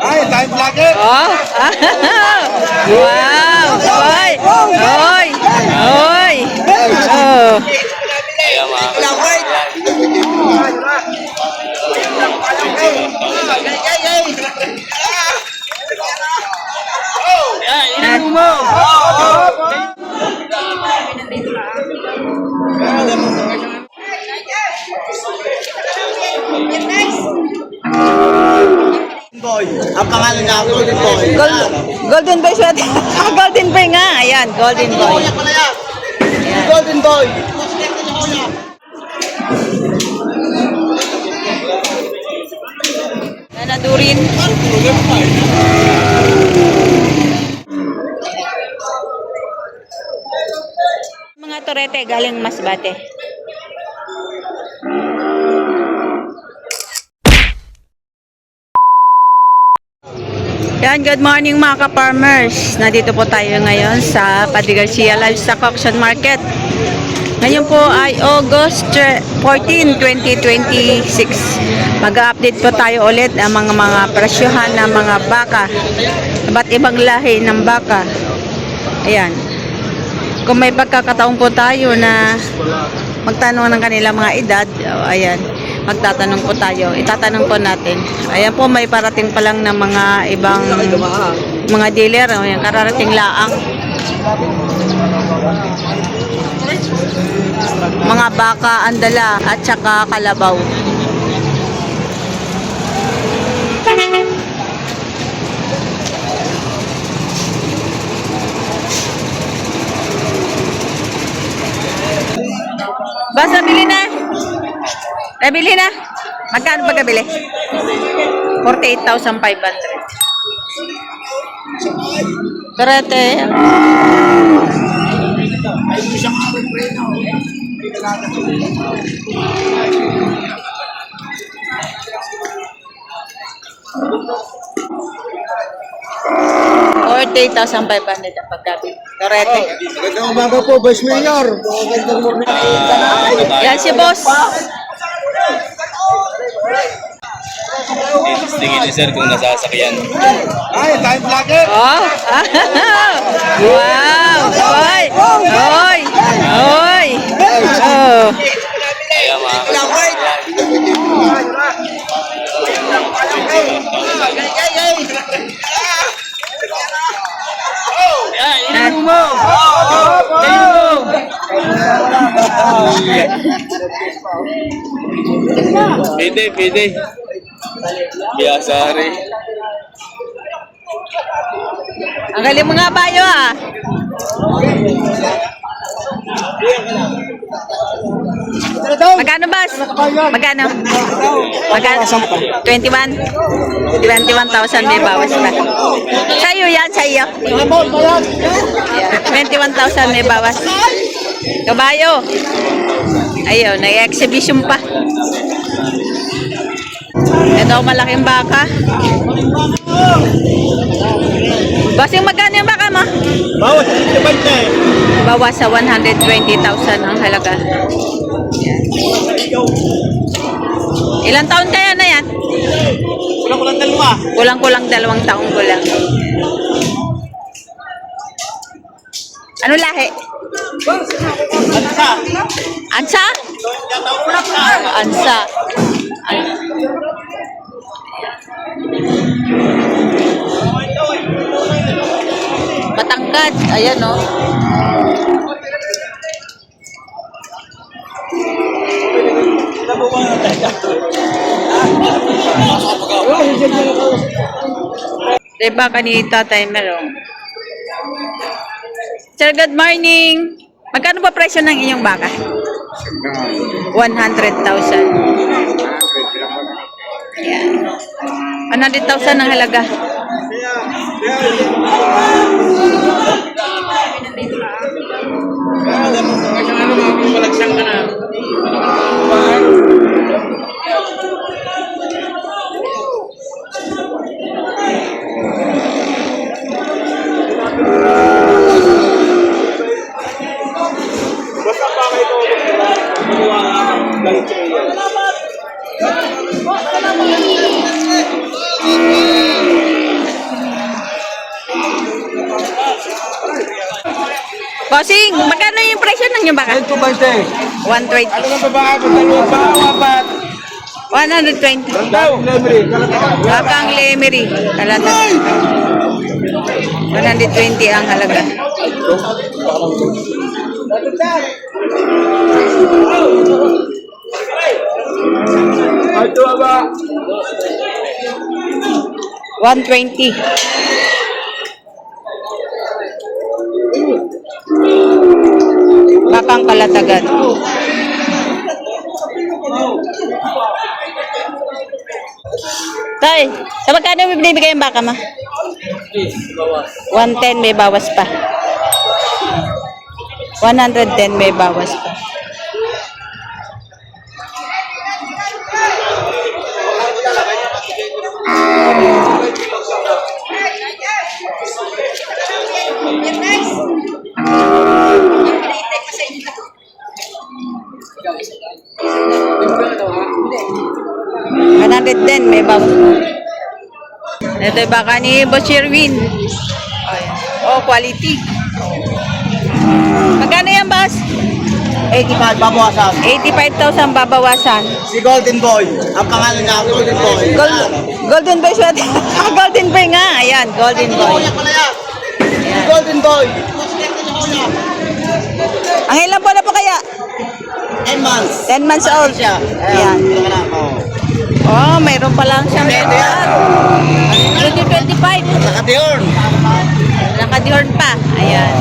Ay, time vlogger. Oh. Wow. Oy. Oy. Oy. Oh. Boy. Ang pangalan niya, Golden Boy. Golden boy siya. Golden boy nga. Ayan, golden boy. Kuya pala yan. Golden Boy. Nanadurin. Mga torete galing Masbate. Yan, good morning mga ka-farmers. Nandito po tayo ngayon sa Padre Garcia Livestock Auction Market. Ngayon po ay August 14, 2026. Mag-update po tayo ulit ang mga presyohan ng mga baka. Iba't ibang lahi ng baka. Ayan. Kung may pagkakataon po tayo na magtanong ng kanilang mga edad, ayan, magtatanong po tayo. Itatanong po natin. Ayan po, may parating pa lang ng mga ibang mga dealer. Ayan, kararating laang. Mga baka, andala, at saka kalabaw. Basta bili na. Nabili na. Magkano ba kabili? 48,500. Karate. $48,500 ang pagkabili. Karate. Magandang umaga po, Vice Mayor. Magandang morning. Yan si boss. Tingin ni sir kung nasasakyan. Ay, time vlogger. Oh. Wow. Oy. Oy. Oy. Oh. Kaya mga Pwede. Biyasa rin. Ang galing mga bayo ah. Magkano boss? Magkano? Magkano? 21? 21,000 may bawas pa. Sa'yo yan, sa'yo. 21,000 may bawas. Kabayo. Ayun, nag-exhibition pa. Ito, malaking baka. Bossing, magkano yung baka mo? Bawas, ito na eh. Bawas sa 120,000 ang halaga. Ilang taon kaya na yan? Kulang-kulang dalawa. Kulang-kulang 2 taong kulang. Ano lahi? Ansa. Ansa? Ansa. Matangkad. Ayan o. Diba kanita tayo meron? Sir, good morning. Magkano ba presyo ng inyong baka? 100,000. Ayan. 100,000 ang halaga. Malagsan ka na. Basta pa kayo ito, gumawa ang galit sa iyo. Bossing, magkano yung presyo ng yung baka? 120. 120. Ano nga ba ako? Dalawang bawa, apat. 120. Daw, Lemery. Bakang Lemery. Kalata. 120 ang halaga. Ito ba? 120. Bakang Kalatagan. Tay, sa magkano mo binibigay yung baka mo? 110 may bawas pa. 110 may bawas pa. Din may bawas. Ito yung baka ni Boss Sherwin. Oh, quality. Magkano yan, boss? 85 babawasan. 85,000 babawasan. Si Golden Boy. Ang pangalan niya, Golden Boy. Golden Boy siya. Golden Boy nga. Ayan, Golden Boy. Si Golden Boy. Ang ilan po na po kaya? 10 months. 10 months old. Siya. Ayan. Oh, mayroon pa lang siyang edad. 2025. Nakatiyorn. Nakadihorn pa. Ayan.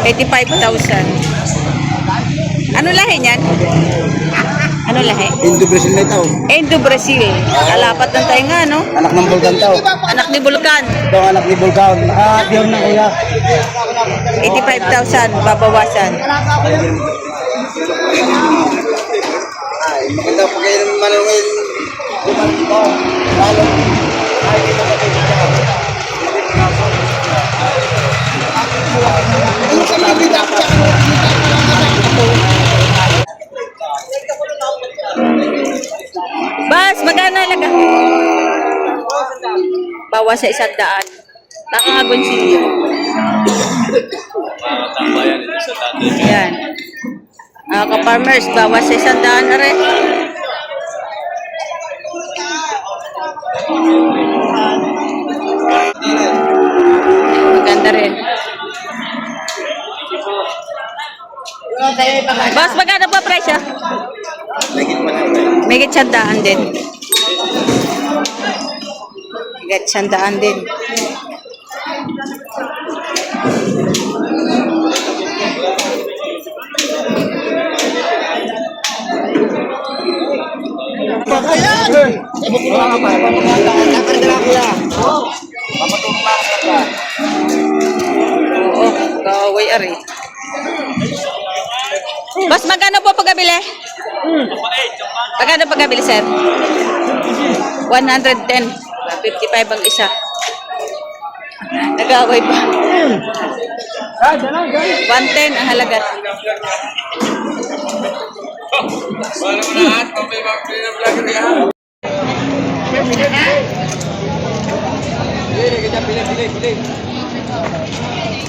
$85,000. Ano lahi niyan? Ano lahi? Indo Brazil na ito. Indo Brazil. Alapat ng tayo nga, no? Anak ng Bulgan ito. Anak ni Vulcan. Ito ang anak ni Bulgan. Diyorn na kuya. 85,000 babawasan. Ay, maganda po kayo ng manungin. Lalo. Ay, ito na Bas, magkano halaga? Bawas sa 100. Nakagonsilyo. Mga tambayan ito sa tatay. Ayan. Ka-farmers, bawas sa 100 na rin. Maganda rin. Boss, magkano pa presyo? May gitsandaan din. Gitsandaan din. Oo, kaway ari. Boss, magkano po pagkabili? Magkano pagkabili, sir? 110. 55 ang isa. Nag-away pa. 110 ang halaga.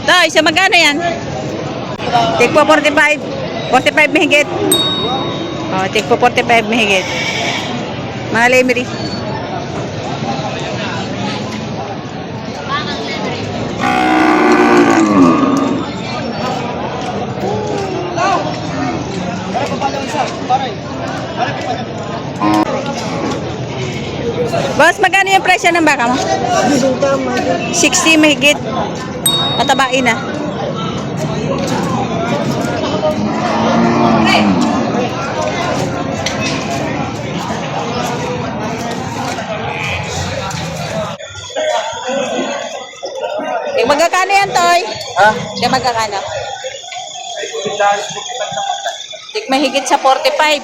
Tay, sa magkano yan? Tigpo 45. 45 mahigit. Oh, tigpo 45 mahigit. Mga lemery. Boss, magkano yung presyo ng baka mo? 60 mahigit. Patabain na. Eh, magkakano yan, Toy? Ha? Kaya magkakano? Tig mahigit sa 45.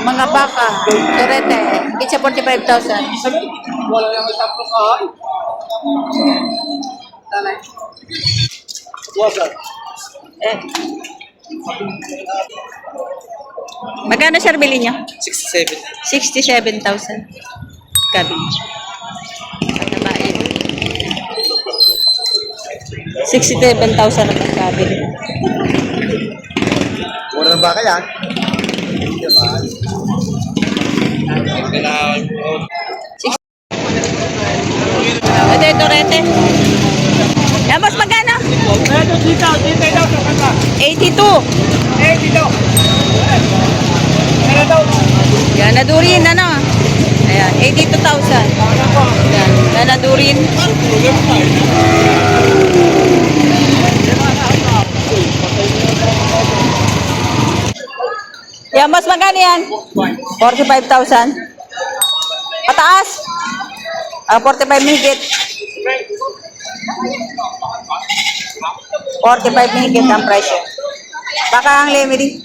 Mga baka, turete, higit sa 45,000. Wala nang itapos ka. Tanay. Wasa. Eh. Magkano sir bili nyo? 67. 67,000. Gabi. Pagkabae. 67,000 ang pagkabi. Mura ba kaya? Ito, rete. Yan, boss, magkano? Ito, dito daw sa kanta. 82. Dito. Ano daw? Yan, nadurin, ano? Ayan, 82,000. Yan, nadurin. Yan, boss, magkano yan? 45,000. Pataas? 45 higit. 45 higit ang presyo. Baka ang lemiri.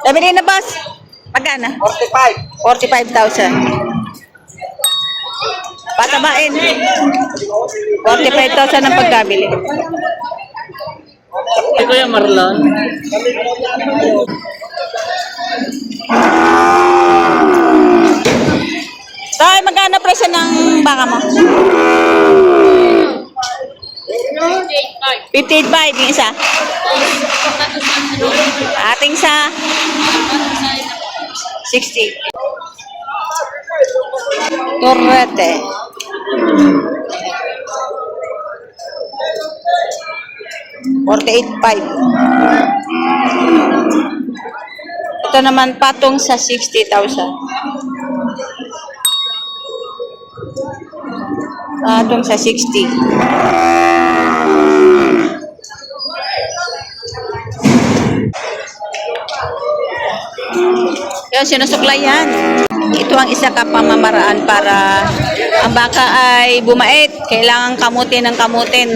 Lemiri na, boss. Magkano? 45. 45,000. Patabain. 45,000 ang pagkabili. Ito yung Marlon. Tay, magkano presyo ng baka mo? 58.5 yung isa. Ating sa 60. Torrete. $48.5. Ito naman patong sa 60,000. Patong sa 60. Yan, sinusuklayan. Ito ang isa ka pamamaraan para ang baka ay bumait. Kailangan kamutin ng kamutin.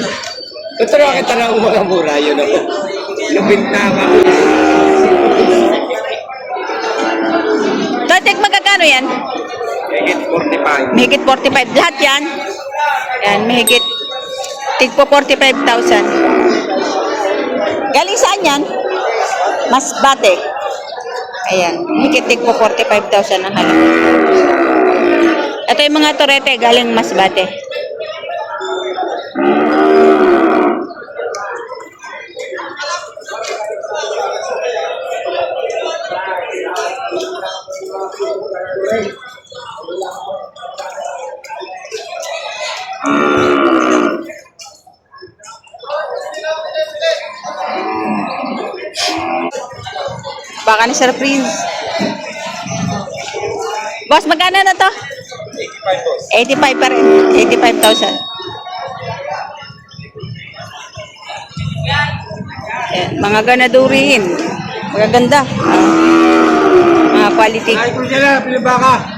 Ito rin kita na mga mura yun ako. Lupit na ako. Tatik, magkakano yan? Higit 45. Mahigit 45. Lahat yan? Yan, mahigit. Tigpo 45,000. Galing saan yan? Masbate. Ayan, mahigit tigpo 45,000 ang halaga. Ito yung mga torete galing Masbate. Baka ni Sir Prince. Boss, magkano na to? 85 pa rin. 85,000. Mga ganadurin. Magaganda. Mga quality. Ay, kung sila, pilibaka.